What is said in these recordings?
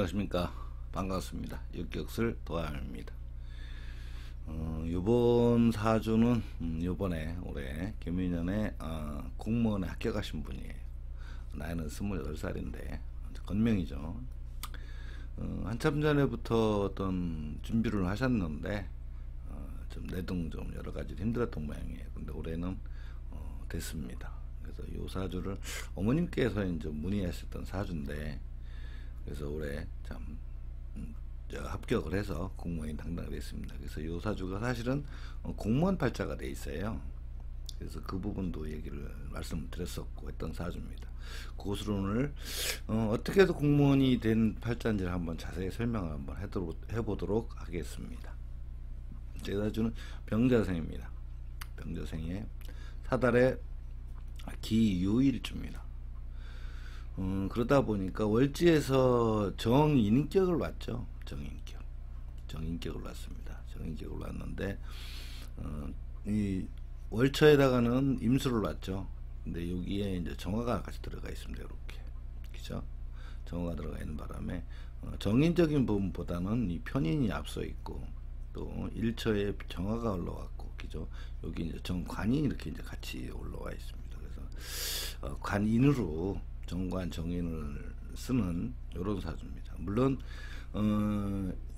안녕하십니까. 반갑습니다. 육격술 도함입니다. 요번 사주는 요번에 올해 김민년에 공무원에 합격하신 분이에요. 나이는 28살인데 건명이죠. 한참 전에부터 어떤 준비를 하셨는데 좀 내동 좀 여러가지 힘들었던 모양이에요. 근데 올해는 됐습니다. 그래서 요 사주를 어머님께서 이제 문의하셨던 사주인데, 그래서 올해 참 합격을 해서 공무원이 당당히 됐습니다. 그래서 이 사주가 사실은 공무원 팔자가 돼 있어요. 그래서 그 부분도 얘기를 말씀드렸었고 했던 사주입니다. 그것으로 오늘 어떻게 해서 공무원이 된 팔자인지를 한번 자세히 설명을 한번 해보도록 하겠습니다. 제 사주는 병자생입니다. 병자생의 사달의 기유일주입니다. 그러다 보니까 월지에서 정인격을 왔죠. 정인격을 왔습니다. 정인격을 왔는데 이 월처에다가는 임수를 왔죠. 근데 여기에 이제 정화가 같이 들어가 있습니다. 이렇게, 그죠? 정화가 들어가 있는 바람에 정인적인 부분보다는 이 편인이 앞서 있고, 또 일처에 정화가 올라왔고, 그죠? 여기 이제 정관이 이렇게 이제 같이 올라와 있습니다. 그래서 관인으로 정관 정인을 쓰는 이런 사주입니다. 물론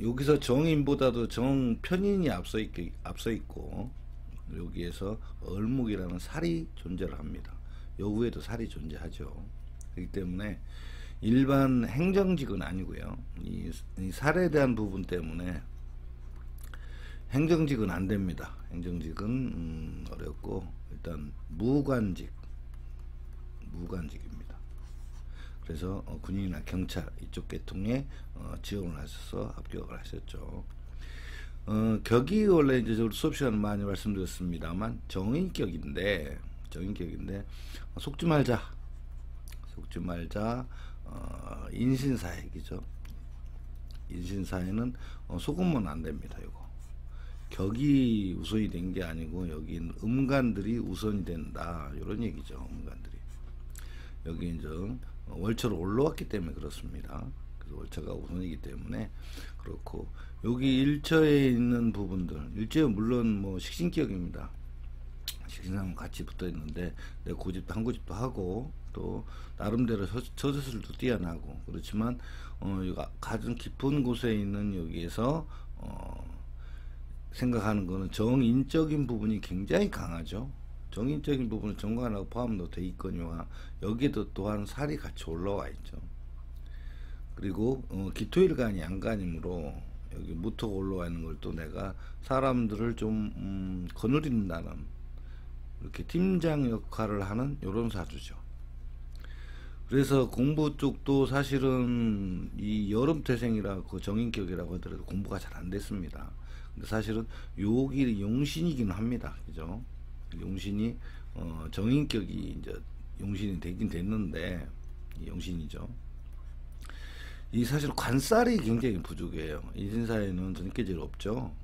여기서 정인보다도 정편인이 앞서 있고, 여기에서 을목이라는 살이 존재를 합니다. 여우에도 살이 존재하죠. 그렇기 때문에 일반 행정직은 아니고요. 이 살에 대한 부분 때문에 행정직은 안 됩니다. 행정직은 어렵고, 일단 무관직입니다. 그래서 군인이나 경찰 이쪽 계통에 지원을 하셔서 합격을 하셨죠. 격이 원래 이제 수업 시간에 많이 말씀드렸습니다만 정인격인데 속지 말자 인신사액이죠. 인신사액은 속으면 안 됩니다. 이거 격이 우선이 된 게 아니고 여기는 음간들이 우선이 된다, 이런 얘기죠. 음간들이 여기 이제 월처로 올라왔기 때문에 그렇습니다. 그래서 월처가 우선이기 때문에 그렇고, 여기 일처에 있는 부분들, 일처에 물론 뭐 식신격입니다. 식신하고 같이 붙어 있는데 내 고집도 한 고집도 하고, 또 나름대로 처세술도 뛰어나고, 그렇지만 가장 깊은 곳에 있는 여기에서 생각하는 거는 정인적인 부분이 굉장히 강하죠. 정인적인 부분은 정관하고 포함도 돼 있거니와 여기에도 또한 살이 같이 올라와 있죠. 그리고 기토일간이 양간이므로 여기 무토가 올라와 있는 걸 또 내가 사람들을 좀 거느린다는, 이렇게 팀장 역할을 하는 이런 사주죠. 그래서 공부 쪽도 사실은 이 여름태생이라고 정인격이라고 하더라도 공부가 잘 안 됐습니다. 근데 사실은 여기 용신이긴 합니다. 그죠? 용신이 정인격이 이제 용신이 되긴 됐는데, 용신이죠. 이 사실 관살이 굉장히 부족해요. 인신사에는 전개질 없죠.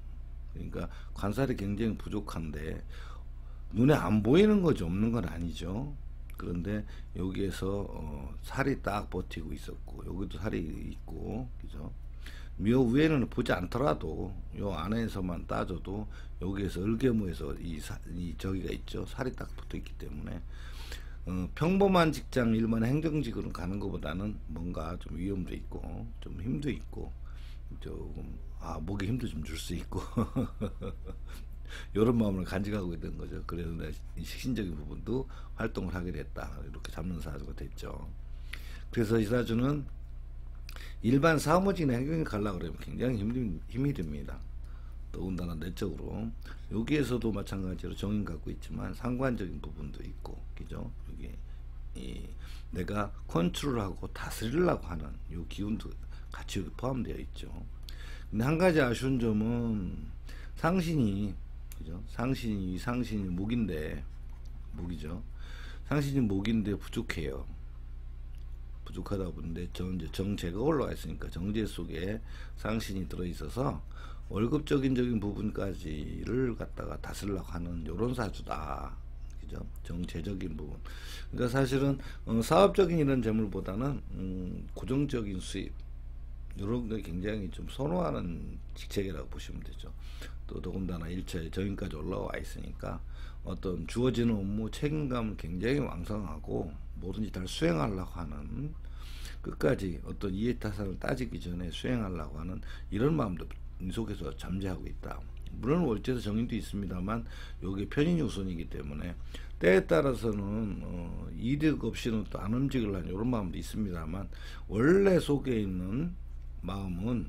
그러니까 관살이 굉장히 부족한데, 눈에 안 보이는 거죠. 없는 건 아니죠. 그런데 여기에서 살이 딱 버티고 있었고, 여기도 살이 있고, 그죠? 묘 위에는 보지 않더라도 요 안에서만 따져도 여기에서 을개무에서 이 저기가 있죠. 살이 딱 붙어 있기 때문에 평범한 직장, 일반 행정직으로 가는 것보다는 뭔가 좀 위험도 있고 좀 힘도 있고 조금 목에 힘도 좀 줄 수 있고 이런 마음을 간직하고 있는 거죠. 그래서 이 식신적인 부분도 활동을 하게 됐다, 이렇게 잡는 사주가 됐죠. 그래서 이 사주는 일반 사무직이나 행정직 가려고 그러면 굉장히 힘이 듭니다. 더군다나 내적으로 여기에서도 마찬가지로 정인 갖고 있지만 상관적인 부분도 있고, 그죠? 여기 내가 컨트롤하고 다스리려고 하는 요 기운도 같이 여기 포함되어 있죠. 근데 한 가지 아쉬운 점은 상신이, 그죠? 상신이 목이죠. 상신이 목인데 부족해요. 부족하다 보는데 정제가 올라와 있으니까 정제 속에 상신이 들어 있어서 월급적인 부분까지를 갖다가 다스리려고 하는 요런 사주다, 그죠? 정제적인 부분. 그러니까 사실은 사업적인 이런 재물보다는 고정적인 수입, 이런 게 굉장히 좀 선호하는 직책이라고 보시면 되죠. 또 더군다나 일차에 정인까지 올라와 있으니까 어떤 주어지는 업무 책임감은 굉장히 왕성하고 뭐든지 다 수행하려고 하는, 끝까지 어떤 이해타산을 따지기 전에 수행하려고 하는 이런 마음도 속에서 잠재하고 있다. 물론 월제에서 정인도 있습니다만 요게 편인 우선이기 때문에 때에 따라서는 이득 없이는 또 안 움직이려는 이런 마음도 있습니다만, 원래 속에 있는 마음은,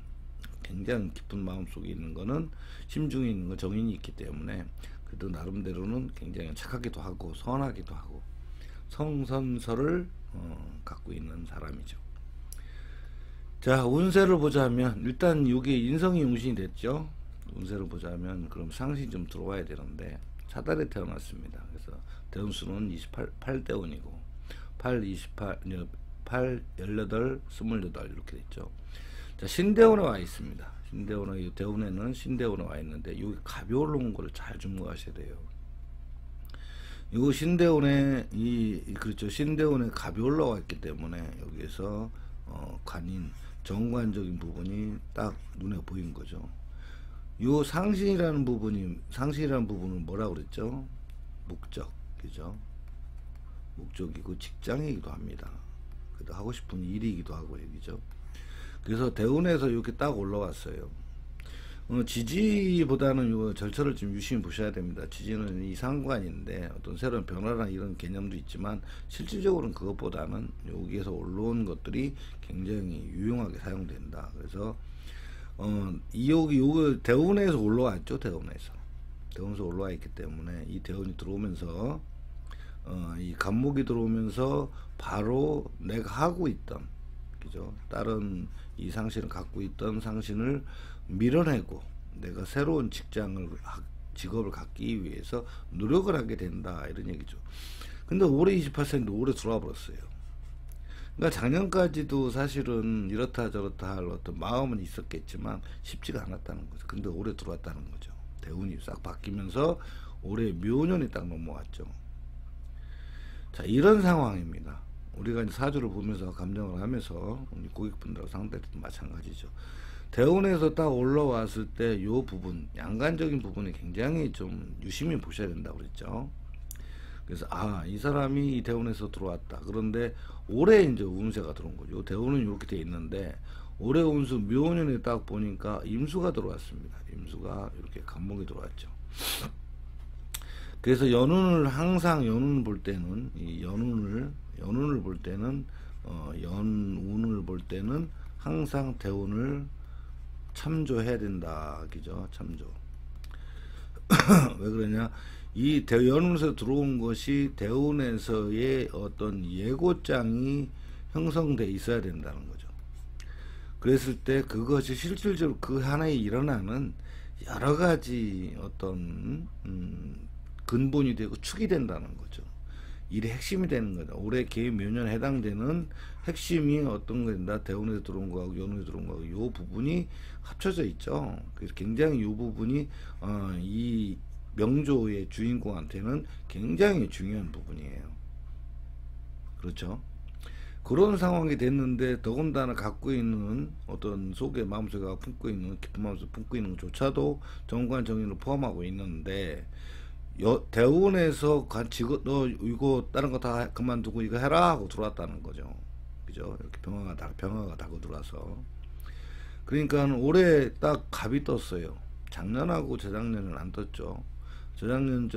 굉장히 깊은 마음 속에 있는 거는, 심중에 있는 건 정인이 있기 때문에 그래도 나름대로는 굉장히 착하기도 하고 선하기도 하고 성선설을 갖고 있는 사람이죠. 자, 운세를 보자면 일단 이게 인성이 용신이 됐죠. 운세를 보자면 그럼 상신이 좀 들어와야 되는데 사달에 태어났습니다. 그래서 대운수는 8대운이고 8, 28, 8, 18, 28 이렇게 됐죠. 자, 신대운에 와 있습니다. 신대운에, 대운에는 신대운에 와 있는데 여기 가벼운 거를 잘 주목하셔야 돼요. 이거 신대운에 그렇죠. 신대운에 갑이 올라와 있기 때문에 여기에서 관인 정관적인 부분이 딱 눈에 보인 거죠. 요 상신이라는 부분은 뭐라고 그랬죠? 목적, 그죠? 목적이고 직장이기도 합니다. 그래도 하고 싶은 일이기도 하고 얘기죠. 그래서 대운에서 이렇게 딱 올라왔어요. 지지보다는 요 절차를 좀 유심히 보셔야 됩니다. 지지는 이 상관인데 어떤 새로운 변화나 이런 개념도 있지만 실질적으로는 그것보다는 여기에서 올라온 것들이 굉장히 유용하게 사용된다. 그래서 요거 대운에서 올라왔죠. 대운에서 올라와 있기 때문에 이 대운이 들어오면서 이 간목이 들어오면서 바로 내가 하고 있던, 그죠? 다른 이 상신을 갖고 있던 상신을 밀어내고 내가 새로운 직업을 갖기 위해서 노력을 하게 된다, 이런 얘기죠. 근데 올해 28세인데 올해 들어와 버렸어요. 그러니까 작년까지도 사실은 이렇다 저렇다 할 어떤 마음은 있었겠지만 쉽지가 않았다는 거죠. 근데 올해 들어왔다는 거죠. 대운이 싹 바뀌면서 올해 묘년이 딱 넘어왔죠. 자, 이런 상황입니다. 우리가 이제 사주를 보면서 감정을 하면서 우리 고객분들하고 상대도 마찬가지죠. 대운에서 딱 올라왔을 때 요 부분, 양간적인 부분이 굉장히 좀 유심히 보셔야 된다고 그랬죠. 그래서 이 사람이 이 대운에서 들어왔다. 그런데 올해 이제 운세가 들어온 거죠. 대운은 이렇게 돼 있는데 올해 운수 묘년에 딱 보니까 임수가 들어왔습니다. 임수가 이렇게 간목이 들어왔죠. 그래서 항상 연운을 볼 때는 연운을 볼 때는 연운을 볼 때는 항상 대운을 참조해야 된다, 그죠? 참조. 왜 그러냐? 이 연운에서 들어온 것이 대운에서의 어떤 예고장이 형성돼 있어야 된다는 거죠. 그랬을 때 그것이 실질적으로 그 하나에 일어나는 여러 가지 어떤 근본이 되고 축이 된다는 거죠. 일의 핵심이 되는 거죠. 올해 개인 묘년에 해당되는 핵심이 어떤 거다, 대운에서 들어온 거하고 연운에서 들어온 거하고 요 부분이 합쳐져 있죠. 그래서 굉장히 요 부분이 이 명조의 주인공한테는 굉장히 중요한 부분이에요. 그렇죠? 그런 상황이 됐는데 더군다나 갖고 있는 어떤 속에 마음속에 품고 있는 깊은 마음속에 품고 있는 것조차도 정관 정인을 포함하고 있는데 대운에서 너 이거 다른 거 다 그만두고 이거 해라 하고 들어왔다는 거죠. 그죠? 이렇게 병화가 달고 들어와서. 그러니까 올해 딱 갑이 떴어요. 작년하고 재작년은 안 떴죠. 재작년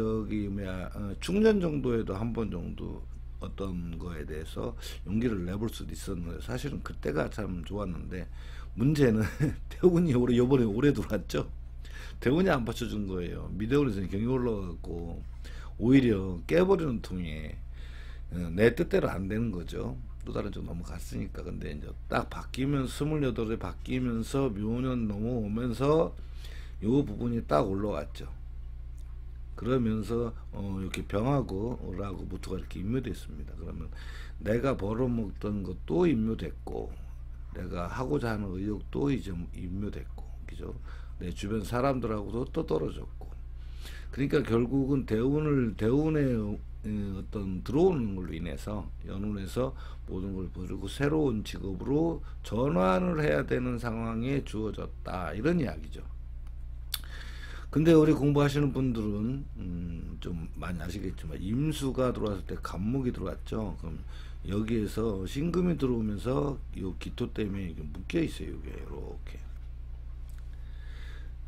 중년 정도에도 한 번 정도 어떤 거에 대해서 용기를 내볼 수도 있었는데 사실은 그때가 참 좋았는데, 문제는 대운이 요번에 올해 들어왔죠. 대운이 안 받쳐준 거예요. 미대운에서 경이 올라가고 오히려 깨버리는 통에 내 뜻대로 안 되는 거죠. 또 다른 쪽 넘어갔으니까. 근데 이제 딱 바뀌면서 28에 바뀌면서 묘년 넘어오면서 요 부분이 딱 올라왔죠. 그러면서 이렇게 병하고 라고 무토가 이렇게 임묘됐습니다. 그러면 내가 벌어먹던 것도 임묘됐고 내가 하고자 하는 의욕도 이제 임묘됐고, 그죠? 내 주변 사람들하고도 또 떨어졌고, 그러니까 결국은 대운의 어떤 들어오는 걸로 인해서 연운에서 모든 걸 버리고 새로운 직업으로 전환을 해야 되는 상황에 주어졌다, 이런 이야기죠. 근데 우리 공부하시는 분들은 좀 많이 아시겠지만 임수가 들어왔을 때 간목이 들어왔죠. 그럼 여기에서 신금이 들어오면서 이 기토 때문에 이게 묶여 있어요. 이게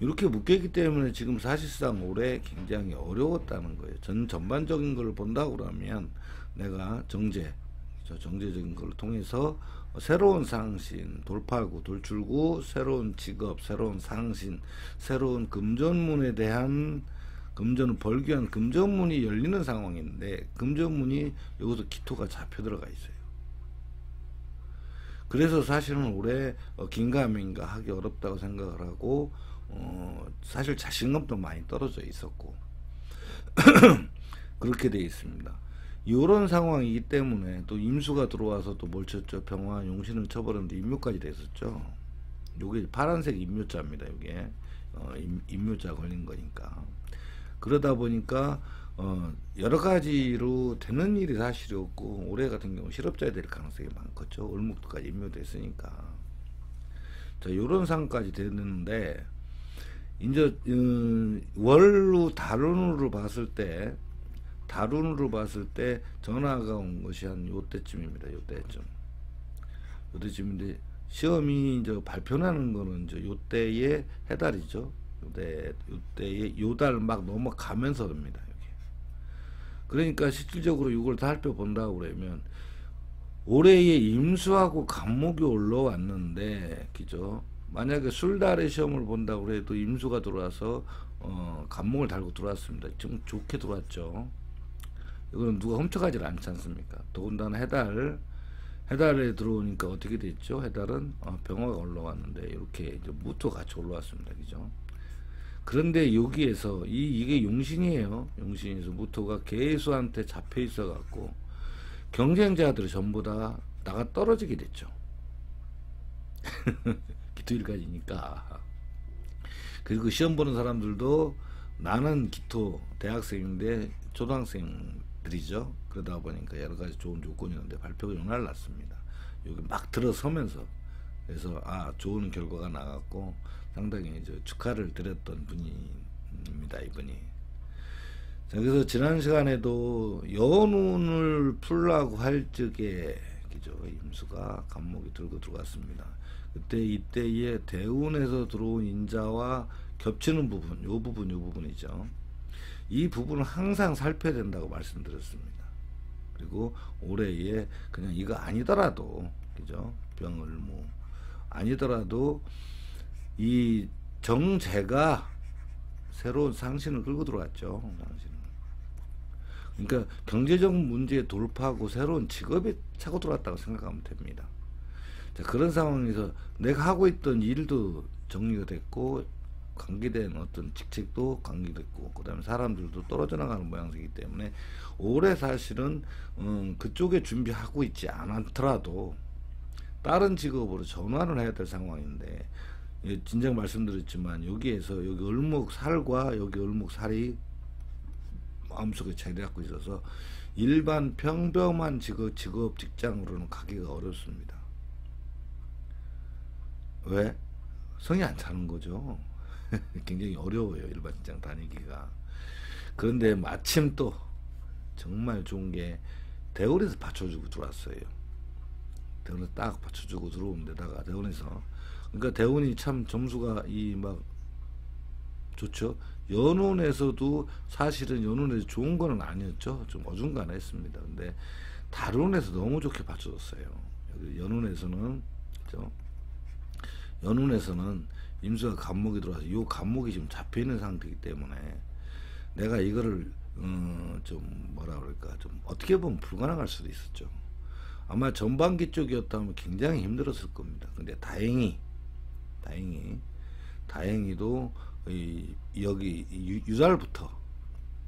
이렇게 묶여 있기 때문에 지금 사실상 올해 굉장히 어려웠다는 거예요. 전반적인 걸 본다고 그러면 내가 정제적인 걸 통해서 새로운 상신, 돌파구, 돌출구, 새로운 직업, 새로운 상신, 새로운 금전문에 대한, 금전을 벌기 위한 금전문이 열리는 상황인데, 금전문이 여기서 기토가 잡혀 들어가 있어요. 그래서 사실은 올해 긴가민가 하기 어렵다고 생각을 하고, 사실 자신감도 많이 떨어져 있었고 그렇게 돼 있습니다. 이런 상황이기 때문에 또 임수가 들어와서 또 뭘 쳤죠? 병화, 용신을 쳐버렸는데 임묘까지 됐었죠. 요게 파란색 임묘자입니다. 요게 임묘자 걸린 거니까. 그러다 보니까 여러 가지로 되는 일이 사실이 없고, 올해 같은 경우 실업자에 될 가능성이 많겠죠. 을목도까지 임묘됐으니까. 자, 요런 상황까지 됐는데, 이제 월로 달운으로 봤을 때 전화가 온 것이 한 요때쯤입니다. 요때쯤인데 시험이 이제 발표나는 거는 이제 요때에 해달이죠. 요때에 요달 막 넘어가면서입니다. 그러니까 실질적으로 이걸 다 살펴본다고 그러면 올해에 임수하고 간목이 올라왔는데, 그죠? 만약에 술달의 시험을 본다고 해도 임수가 들어와서 간목을 달고 들어왔습니다. 좀 좋게 들어왔죠. 이거는 누가 훔쳐가질 않지 않습니까? 더군다나 해달에 들어오니까 어떻게 됐죠? 해달은 병화가 올라왔는데 이렇게 이제 무토 같이 올라왔습니다. 그죠? 그런데 여기에서 이게 용신이에요. 용신에서 무토가 개수한테 잡혀 있어 갖고 경쟁자들이 전부 다 나가 떨어지게 됐죠. 기토일까지니까. 그리고 시험 보는 사람들도 나는 기토 대학생인데 초등학생들이죠. 그러다 보니까 여러 가지 좋은 조건이었는데 발표가 용날 났습니다. 여기 막 들어서면서, 그래서 좋은 결과가 나갔고 상당히 이제 축하를 드렸던 분입니다. 이분이. 자, 그래서 지난 시간에도 연운을 풀라고 할 적에, 그죠, 임수가 간목이 들고 들어갔습니다. 그때 이때에 대운에서 들어온 인자와 겹치는 부분, 요 부분이죠. 이 부분을 항상 살펴야 된다고 말씀드렸습니다. 그리고 올해에 그냥 이거 아니더라도, 그죠, 병을무 아니더라도 이 정제가 새로운 상신을 끌고 들어왔죠. 상신을. 그러니까 경제적 문제에 돌파하고 새로운 직업에 차고 들어왔다고 생각하면 됩니다. 자, 그런 상황에서 내가 하고 있던 일도 정리가 됐고, 관계된 어떤 직책도 관계됐고, 그 다음에 사람들도 떨어져 나가는 모양새이기 때문에 올해 사실은 그쪽에 준비하고 있지 않더라도 다른 직업으로 전환을 해야 될 상황인데, 진작 말씀드렸지만 여기에서 여기 을목살과 여기 을목살이 마음속에 자리 잡고 있어서 일반 평범한 직업 직장으로는 가기가 어렵습니다. 왜? 성이 안 차는 거죠. 굉장히 어려워요, 일반 직장 다니기가. 그런데 마침 또 정말 좋은 게 대원에서 받쳐주고 들어왔어요. 대원에서 딱 받쳐주고 들어온 데다가 대원에서, 그러니까 대원이 참 점수가 막 좋죠. 연운에서도 사실은 연운에서 좋은 거는 아니었죠. 좀 어중간했습니다. 근데 달운에서 너무 좋게 받쳐줬어요. 연운에서는, 그죠? 연운에서는 임수가 간목이 들어와서 이 간목이 지금 잡혀 있는 상태이기 때문에 내가 이거를 좀 뭐라 그럴까, 좀 어떻게 보면 불가능할 수도 있었죠. 아마 전반기 쪽이었다면 굉장히 힘들었을 겁니다. 근데 다행히도 여기 유달부터,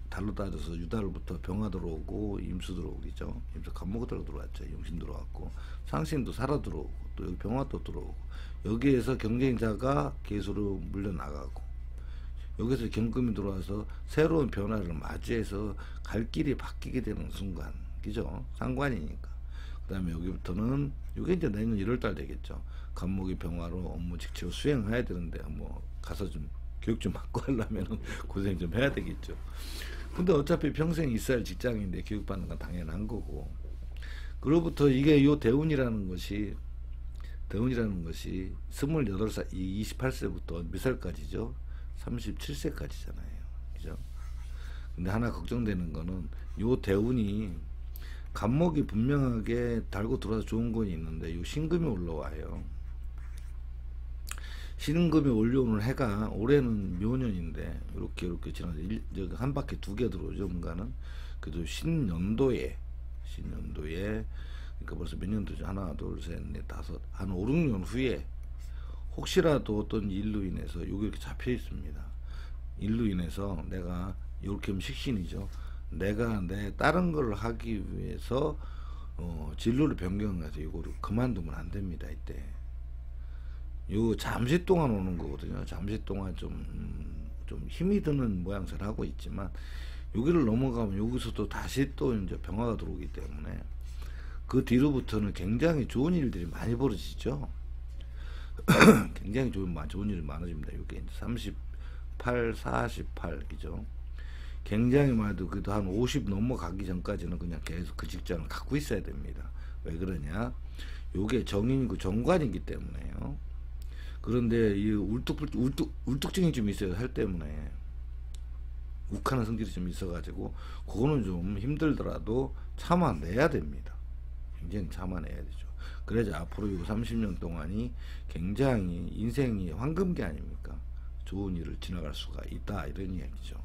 달로 따져서 유달부터 병화 들어오고 임수 들어오고, 그죠? 임수 간목 들어왔죠. 용신 들어왔고 상신도 살아 들어오고 또 여기 병화 또 들어오고, 여기에서 경쟁자가 계수로 물려나가고, 여기서 경금이 들어와서 새로운 변화를 맞이해서 갈 길이 바뀌게 되는 순간, 그죠? 상관이니까. 그 다음에 여기부터는 이게 이제 내년 1월달 되겠죠. 간목이 병화로 업무 직책을 수행해야 되는데 뭐 가서 좀 교육 좀 받고 하려면 고생 좀 해야 되겠죠. 근데 어차피 평생 있어야 할 직장인데 교육받는 건 당연한 거고. 그로부터 이게 요 대운이라는 것이 28살, 28세부터 몇 살까지죠? 37세까지잖아요. 그죠? 근데 하나 걱정되는 거는 요 대운이 간목이 분명하게 달고 들어와서 좋은 건 있는데 요 신금이 올라와요. 신금이 올려오는 해가 올해는 묘년인데 이렇게 지나서 한 바퀴 2개 들어오죠. 뭔가는 그래도 신년도에 그러니까 벌써 몇 년도죠? 하나, 둘, 셋, 넷, 다섯, 한 5, 6년 후에 혹시라도 어떤 일로 인해서 여기 이렇게 잡혀 있습니다. 일로 인해서 내가 이렇게 하면 식신이죠. 내가 내 다른 걸 하기 위해서 진로를 변경해서 이거를 그만두면 안 됩니다. 이때 요 잠시 동안 오는 거거든요. 잠시 동안 좀 힘이 드는 모양새를 하고 있지만 여기를 넘어가면 여기서도 다시 또 이제 병화가 들어오기 때문에 그 뒤로부터는 굉장히 좋은 일들이 많이 벌어지죠. 굉장히 좋은 일이 많아집니다. 이게 이제 38, 48, 그죠? 굉장히 많아도 그래도 한 50 넘어가기 전까지는 그냥 계속 그 직장을 갖고 있어야 됩니다. 왜 그러냐? 요게 정인이고 정관이기 때문에요. 그런데 이 울뚝증이 좀 있어요. 살 때문에. 욱하는 성질이 좀 있어가지고 그거는 좀 힘들더라도 참아내야 됩니다. 굉장히 참아내야 되죠. 그래서 앞으로 이 30년 동안이 굉장히 인생이 황금기 아닙니까? 좋은 일을 지나갈 수가 있다 이런 이야기죠.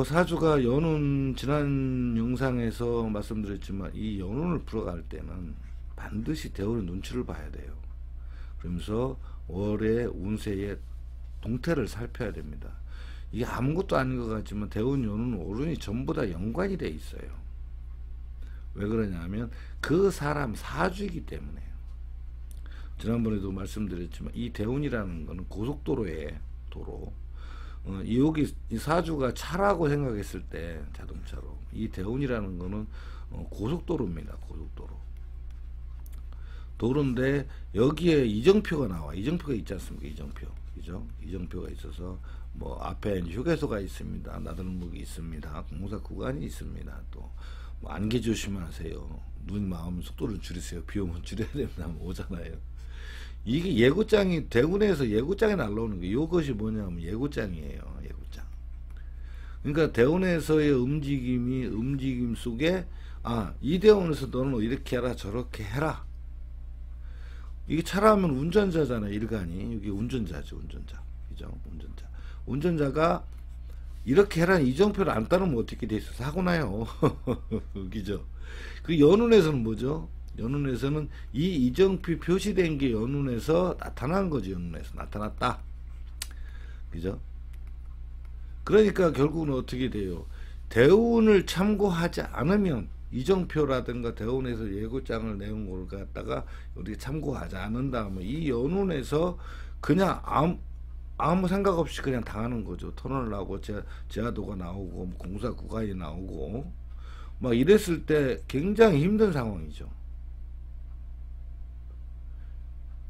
사주가 연운 지난 영상에서 말씀드렸지만 이 연운을 풀어갈 때는 반드시 대운의 눈치를 봐야 돼요. 그러면서 월의 운세의 동태를 살펴야 됩니다. 이게 아무것도 아닌 것 같지만 대운, 연운, 오른이 전부 다 연관이 돼 있어요. 왜 그러냐면 그 사람 사주이기 때문에요. 지난번에도 말씀드렸지만 이 대운이라는 거는 고속도로의 도로. 여기 이 사주가 차라고 생각했을 때 자동차로 이 대운이라는 거는 고속도로입니다. 고속도로. 도로인데 여기에 이정표가 나와. 이정표가 있지 않습니까? 이정표. 그죠? 이정표가 있어서 뭐 앞에 휴게소가 있습니다. 나들목이 있습니다. 공사 구간이 있습니다. 또 뭐 안개 조심하세요. 눈 마음 속도를 줄이세요. 비 오면 줄여야 됩니다. 오잖아요. 이게 예고장이 대운에서 예고장이 날라오는 게 이것이 뭐냐면 예고장이에요. 예고장. 그러니까 대운에서의 움직임 속에 이 대운에서 너는 이렇게 해라 저렇게 해라. 이게 차라면 운전자잖아요. 일간이 여기 운전자죠. 운전자. 그죠? 운전자가 이렇게 해라는 이정표를 안 따르면 어떻게 돼 있어? 사고 나요. 그죠? 그 연운에서는 뭐죠? 연운에서는 이 이정표 표시된 게 연운에서 나타난 거죠. 연운에서 나타났다. 그죠? 그러니까 결국은 어떻게 돼요? 대운을 참고하지 않으면 이정표라든가 대운에서 예고장을 내온 걸 갖다가 우리가 참고하지 않는다면 이 연운에서 그냥 아무 생각 없이 그냥 당하는 거죠. 터널 나오고 제하도가 나오고 공사 구간이 나오고 막 이랬을 때 굉장히 힘든 상황이죠.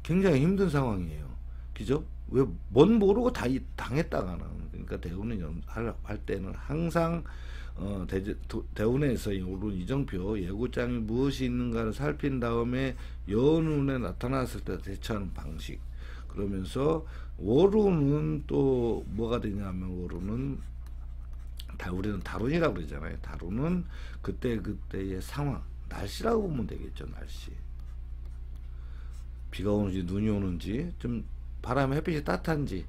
굉장히 힘든 상황이에요. 그죠? 왜 뭔 모르고 다 당했다가는. 그러니까 대운을 할 때는 항상 대운에서 오른 이정표 예고장이 무엇이 있는가를 살핀 다음에 연운에 나타났을 때 대처하는 방식. 그러면서 월운은 또 뭐가 되냐면 월운은 우리는 달운이라고 그러잖아요. 달운은 그때의 상황, 날씨라고 보면 되겠죠. 날씨. 비가 오는지 눈이 오는지 좀 바람에 햇빛이 따뜻한지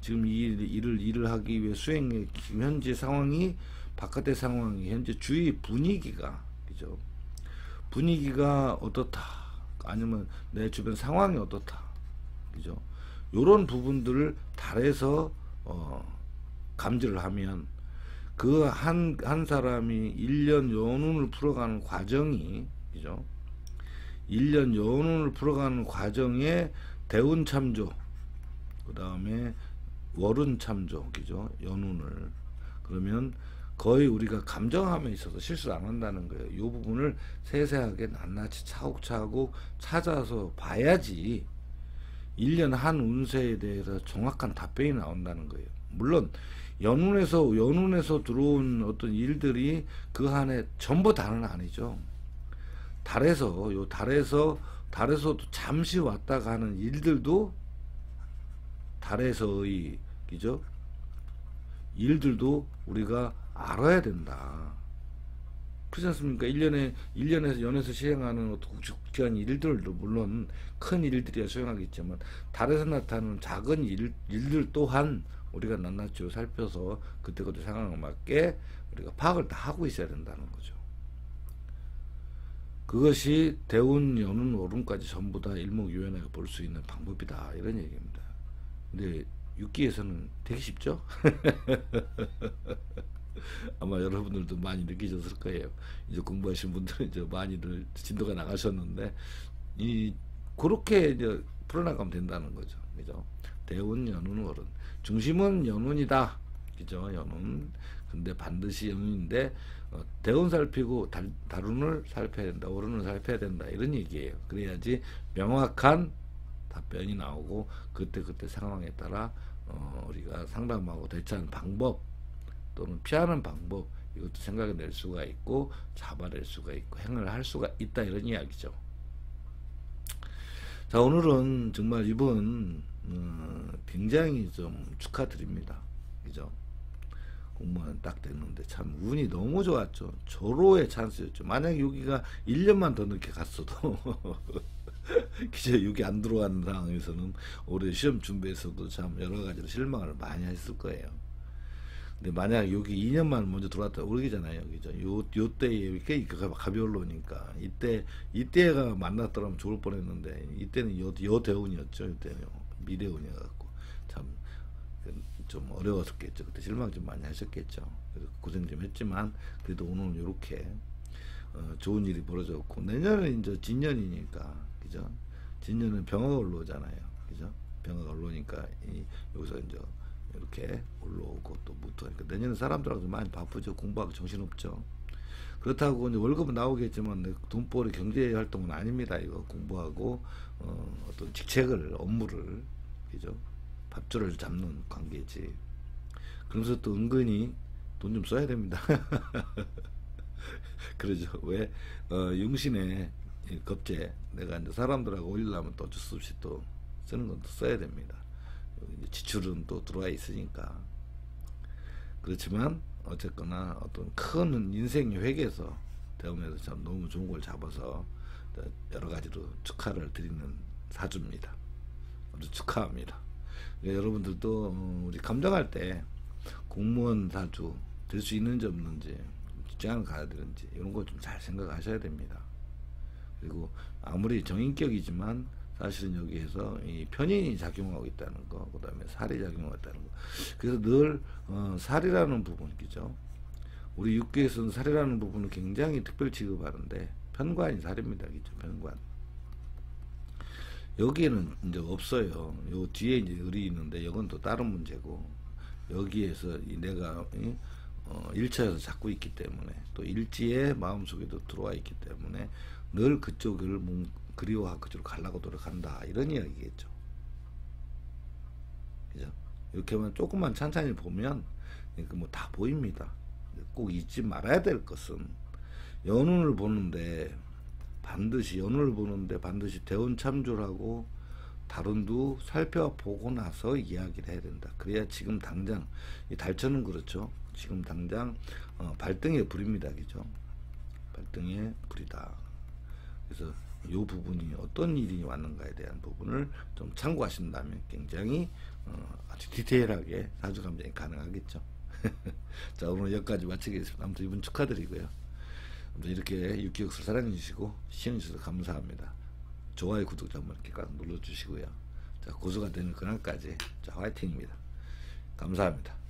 지금 이 일을 하기 위해 수행의 현재 상황이 바깥의 상황이 현재 주위 분위기가 그죠? 분위기가 어떻다 아니면 내 주변 상황이 어떻다 그죠? 요런 부분들을 달에서 감지를 하면 그 한 사람이 1년 연운을 풀어가는 과정이 그죠? 1년 연운을 풀어가는 과정에 대운 참조 그 다음에 월운 참조, 그죠? 연운을. 그러면 거의 우리가 감정함에 있어서 실수를 안 한다는 거예요. 이 부분을 세세하게 낱낱이 차곡차곡 찾아서 봐야지 1년 한 운세에 대해서 정확한 답변이 나온다는 거예요. 물론 연운에서 들어온 어떤 일들이 그 한해 전부 다는 아니죠. 달에서도 잠시 왔다 가는 일들도 달에서의, 그죠? 일들도 우리가 알아야 된다. 그렇지 않습니까? 1년에서 연에서 시행하는 국제한 일들도 물론 큰 일들이야 수행하겠지만, 달에서 나타나는 작은 일들 또한 우리가 낱낱이 살펴서 그때그때 상황에 맞게 우리가 파악을 다 하고 있어야 된다는 거죠. 그것이 대운, 연운, 오름까지 전부 다 일목요연하게 볼 수 있는 방법이다, 이런 얘기입니다. 근데 육기에서는 되게 쉽죠? 아마 여러분들도 많이 느끼셨을 거예요. 이제 공부하신 분들은 이제 많이들 진도가 나가셨는데, 그렇게 이제 풀어나가면 된다는 거죠. 그죠? 대운, 연운, 오름. 중심은 연운이다. 그죠? 연운. 근데 반드시 연운인데, 대운 살피고 달운을 살펴야 된다. 오른을 살펴야 된다. 이런 얘기예요. 그래야지 명확한 답변이 나오고, 그때 상황에 따라 우리가 상담하고 대처하는 방법 또는 피하는 방법, 이것도 생각해 낼 수가 있고 잡아낼 수가 있고 행을 할 수가 있다, 이런 이야기죠. 자, 오늘은 정말 이번 굉장히 좀 축하드립니다. 그죠? 공무원 딱 됐는데 참 운이 너무 좋았죠. 절호의 찬스였죠. 만약에 여기가 1년만 더 늦게 갔어도 그죠? 여기 안 들어가는 상황에서는 올해 시험 준비에서도 참 여러 가지로 실망을 많이 했을 거예요. 근데 만약 여기 2년만 먼저 들어왔다 모르겠잖아요. 그죠? 요 때에 꽤 가벼울로니까 이때가 만났더라면 좋을 뻔했는데, 이때는 여대운이었죠. 이때는 미래운이어갖고 참 좀 어려웠었겠죠. 그때 실망 좀 많이 하셨겠죠. 그래서 고생 좀 했지만 그래도 오늘은 이렇게 좋은 일이 벌어졌고, 내년은 이제 진년이니까, 그죠? 진년은 병화가 올라오잖아요. 그죠? 병화가 올라오니까 여기서 이제 이렇게 올라오고 또 무토하니까 내년에 사람들하고 많이 바쁘죠. 공부하고 정신없죠. 그렇다고 이제 월급은 나오겠지만 돈벌이 경제 활동은 아닙니다. 이거 공부하고 어떤 직책을, 업무를, 그죠? 밥줄을 잡는 관계지. 그러면서 또 은근히 돈 좀 써야 됩니다. 그러죠. 왜 용신에 겁제 내가 이제 사람들하고 올리려면 또 어쩔 수 없이 또 쓰는 건 또 써야 됩니다. 이제 지출은 또 들어와 있으니까. 그렇지만 어쨌거나 어떤 큰 인생 회계에서 대원에서 참 너무 좋은 걸 잡아서 여러 가지로 축하를 드리는 사주입니다. 아주 축하합니다. 여러분들도 우리 감정할 때 공무원 사주 될 수 있는지 없는지, 직장을 가야 되는지 이런 거 좀 잘 생각하셔야 됩니다. 그리고 아무리 정인격이지만 사실은 여기에서 이 편인이 작용하고 있다는 거, 그 다음에 살이 작용하고 있다는 거. 그래서 늘 살이라는 부분이죠. 우리 육계에서는 살이라는 부분을 굉장히 특별 취급하는데 편관이 살입니다. 그죠? 편관. 여기에는 이제 없어요. 요 뒤에 이제 을이 있는데 이건 또 다른 문제고, 여기에서 내가 일차에서 잡고 있기 때문에 또 일지의 마음속에도 들어와 있기 때문에 늘 그쪽을 그리워하고 그쪽으로 가려고 노력한다, 이런 이야기겠죠. 그죠? 이렇게만 조금만 찬찬히 보면 뭐 다 보입니다. 꼭 잊지 말아야 될 것은 연운을 보는데 반드시 대운 참조를 하고 달운도 살펴보고 나서 이야기를 해야 된다. 그래야 지금 당장 이 달천은 그렇죠. 지금 당장 발등에 불입니다. 그죠? 발등에 불이다. 그래서 이 부분이 어떤 일이 왔는가에 대한 부분을 좀 참고하신다면 굉장히 아주 디테일하게 사주 감정이 가능하겠죠. 자, 오늘 여기까지 마치겠습니다. 아무튼 이분 축하드리고요. 아무튼 이렇게 육기역술 사랑해 주시고 시청해 주셔서 감사합니다. 좋아요, 구독 한번 이렇게 꽉 눌러 주시고요. 자, 고수가 되는 그날까지 자, 화이팅입니다. 감사합니다.